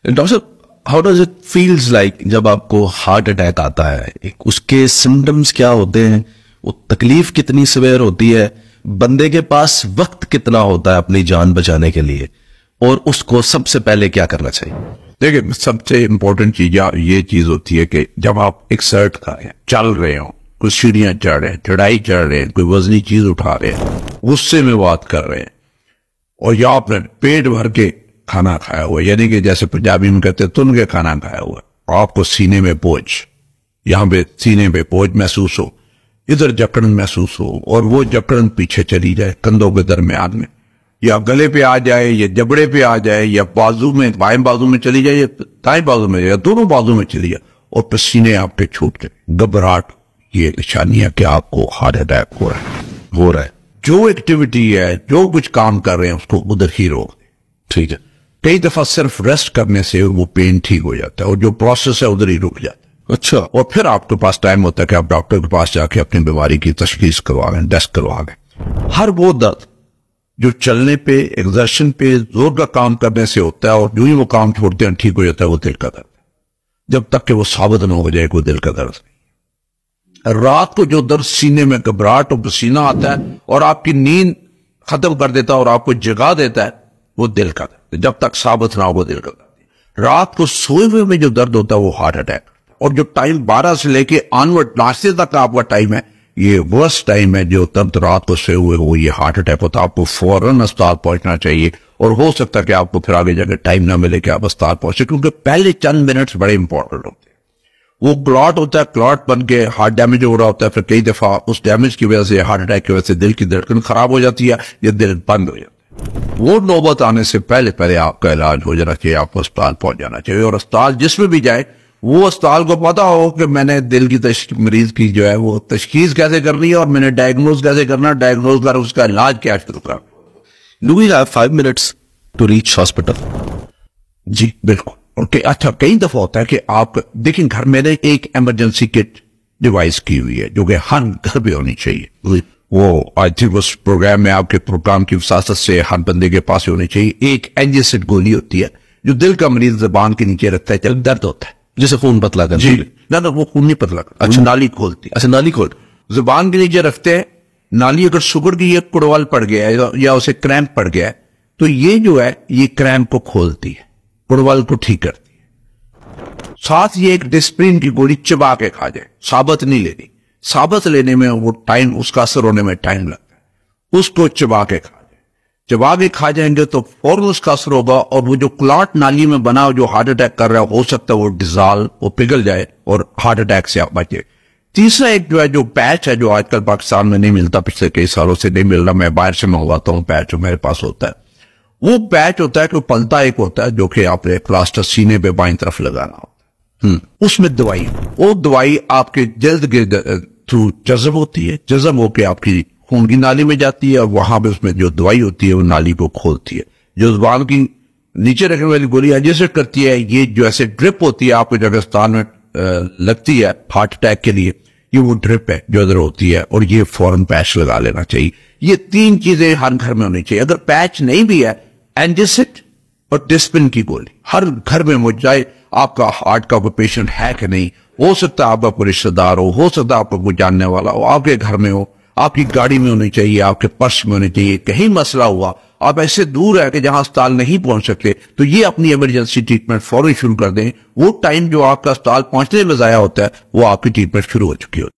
Doctor صاحب, how does it feels like جب آپ کو ہارٹ اٹیک آتا ہے؟ اس کے سمٹمز کیا ہوتے ہیں؟ وہ تکلیف کتنی سویر ہوتی ہے؟ بندے کے پاس وقت کتنا ہوتا ہے اپنی جان بچانے کے لیے, اور اس کو سب سے پہلے کیا کرنا چاہیے؟ دیکھیں, سب سے امپورٹنٹ چیز یہ چیز ہوتی ہے کہ جب آپ ایکسرٹ کر رہے ہیں, چل رہے ہوں, کوئی سیڑھیاں چڑھ رہے ہیں, چڑھائی چڑھ رہے ہیں, کوئی وزنی چیز اٹھا رہے ہیں, غصے میں بات کر رہے ہیں, اور یا آپ نے پیٹ بھر کے کھانا کھایا ہوا ہے, یعنی کہ جیسے پنجابی میں کہتے ہیں تن کے کھانا کھایا ہوا ہے, اور آپ کو سینے میں بوجھ, یہاں پہ سینے پہ بوجھ محسوس ہو, ادھر جکڑن محسوس ہو, اور وہ جکڑن پیچھے چلی جائے کندھوں کے درمیان میں, یا گلے پہ آ جائے, یا جبڑے پہ آ جائے, یا بازو میں, بائیں بازو میں چلی جائے, یا دائیں بازو میں, یا دونوں بازو میں چلی جائے, اور پسینے آپ پہ چھوٹ جائے, گھبراہٹ, یہ نشانی ہے کہ آپ کو ہارٹ اٹیک ہو رہا ہے. جو ایکٹیویٹی ہے, جو کچھ کام کر رہے ہیں, اس کو ادھر ہی روک دیں. ٹھیک ہے. کئی دفعہ صرف ریسٹ کرنے سے وہ پین ٹھیک ہو جاتا ہے, اور جو پروسیس ہے ادھر ہی رک جاتا ہے. اچھا. اور پھر آپ کے پاس ٹائم ہوتا ہے کہ آپ ڈاکٹر کے پاس جا کے اپنی بیماری کی تشخیص کروا لیں, ٹیسٹ کروا لیں. ہر وہ درد جو چلنے پہ, ایگزرشن پہ, زور کا کام کرنے سے ہوتا ہے, اور جو ہی وہ کام چھوڑتے ہیں ٹھیک ہو جاتا ہے, وہ دل کا درد ہے, جب تک کہ وہ ثابت نہ ہو جائے کہ وہ دل کا درد نہیں. رات کو جو درد سینے میں گھبراہٹ اور پسینہ آتا ہے اور آپ کی نیند ختم کر دیتا ہے اور آپ کو جگا دیتا ہے, وہ دل کا درد ہے. جب تک ثابت نہ ہو وہ دل کا درد ہے. رات کو سوئے ہوئے میں جو درد ہوتا ہے وہ ہارٹ اٹیک, اور جو ٹائم 12 سے لے کے آنورڈ ناشتے تک آپ کا ٹائم ہے, یہ ورسٹ ٹائم ہے. جو درد رات کو سوئے ہوئے وہ یہ ہارٹ اٹیک ہوتا ہے. آپ کو فوراً اسپتال پہنچنا چاہیے, اور ہو سکتا ہے کہ آپ کو پھر آگے جا کے ٹائم نہ ملے کہ آپ اسپتال پہنچے, کیونکہ پہلے چند منٹس بڑے امپورٹنٹ ہوتے ہیں. وہ کلاٹ ہوتا ہے, کلاٹ بن کے ہارٹ ڈیمیج ہو رہا ہوتا ہے, پھر کئی دفعہ اس ڈیمیج کی وجہ سے, ہارٹ اٹیک کی وجہ سے دل کی دھڑکن خراب ہو جاتی ہے, یا دل بند ہو جاتا ہے. وہ نوبت آنے سے پہلے آپ کا علاج ہو جانا چاہیے, آپ کو اسپتال پہنچ جانا چاہیے. اور اسپتال جس میں بھی جائے, وہ اسپتال کو پتا ہو کہ میں نے دل کی مریض کی جو ہے وہ تشخیص کیسے کرنی ہے, اور میں نے ڈائگنوز کیسے کرنا, ڈائگنوز کر اس کا علاج کیا شروع کرنا. Do we have 5 minutes to reach hospital? جی بالکل. اچھا, کئی دفعہ ہوتا ہے کہ آپ دیکھیں, گھر میں نے ایک ایمرجنسی کٹ ڈیوائس کی ہوئی ہے جو کہ ہر گھر پہ ہونی چاہیے. وہ آئی تھنک اس پروگرام میں, آپ کے پروگرام کی وساطت سے ہر بندے کے پاس ہونی چاہیے. ایک اینجیسٹ گولی ہوتی ہے جو دل کا مریض زبان کے نیچے رکھتا ہے جب درد ہوتا ہے, جسے خون پتلا کرتا ہے. جی نہ وہ خون نہیں پتلا کرتا. اچھا, نالی کھولتی ہے. اچھا, نالی کھول زبان کے نیچے رکھتے ہیں. نالی اگر سکڑ گئی ہے, کڑوال پڑ گیا ہے, یا اسے کریمپ پڑ گیا ہے, تو یہ جو ہے یہ کریمپ کو کھولتی ہے, کڑوال کو ٹھیک کرتی ہے. ساتھ یہ ایک ڈسپرین کی گولی چبا کے کھا جائے, ثابت نہیں لینی. ثابت لینے میں وہ ٹائم, اس کا اثر ہونے میں ٹائم لگتا ہے. اس کو چبا کے کھا جائے. چبا کے کھا جائیں گے تو فوراً اس کا اثر ہوگا, اور وہ جو کلاٹ نالی میں بنا جو ہارٹ اٹیک کر رہا ہے, ہو سکتا ہے وہ ڈیزالو, وہ پگھل جائے اور ہارٹ اٹیک سے آپ بچے. تیسرا ایک جو ہے, جو پیچ ہے, جو آج کل پاکستان میں نہیں ملتا, پچھلے کئی سالوں سے نہیں مل رہا, میں باہر سے منگواتا ہوں پیچ, جو میرے پاس ہوتا ہے. وہ پیچ ہوتا ہے کہ پلتا ایک ہوتا ہے, جو کہ آپ نے پلاسٹر سینے پہ بائیں طرف لگانا ہوتا ہے. اس میں دوائی, وہ دوائی آپ کے جلد کے تھرو جذب ہوتی ہے, جذب ہو کے آپ کی خون کی نالی میں جاتی ہے, اور وہاں پہ اس میں جو دوائی ہوتی ہے وہ نالی کو کھولتی ہے. جو زبان کی نیچے رکھنے والی گولی ایڈجسٹ کرتی ہے, یہ جو ایسے ڈرپ ہوتی ہے آپ کو جب استان میں لگتی ہے ہارٹ اٹیک کے لیے, یہ وہ ڈرپ ہے جو ادھر ہوتی ہے, اور یہ فوراً پیچ لگا لینا چاہیے. یہ 3 چیزیں ہر گھر میں ہونی چاہیے. اگر پیچ نہیں بھی ہے, اینجسٹ اور ڈسپن کی گولی ہر گھر میں موجود. جائے آپ کا ہارٹ کا کوئی پیشنٹ ہے کہ نہیں, ہو سکتا ہے آپ کا کوئی رشتہ دار ہو سکتا ہے آپ کا کوئی جاننے والا ہو, آپ کے گھر میں ہو, آپ کی گاڑی میں ہونی چاہیے, آپ کے پرس میں ہونی چاہیے. کہیں مسئلہ ہوا, آپ ایسے دور ہے کہ جہاں اسپتال نہیں پہنچ سکتے, تو یہ اپنی ایمرجنسی ٹریٹمنٹ فوراً شروع کر دیں. وہ ٹائم جو آپ کا اسپتال پہنچنے میں ضائع ہوتا ہے, وہ آپ کی ٹریٹمنٹ شروع ہو چکی ہوتی ہے.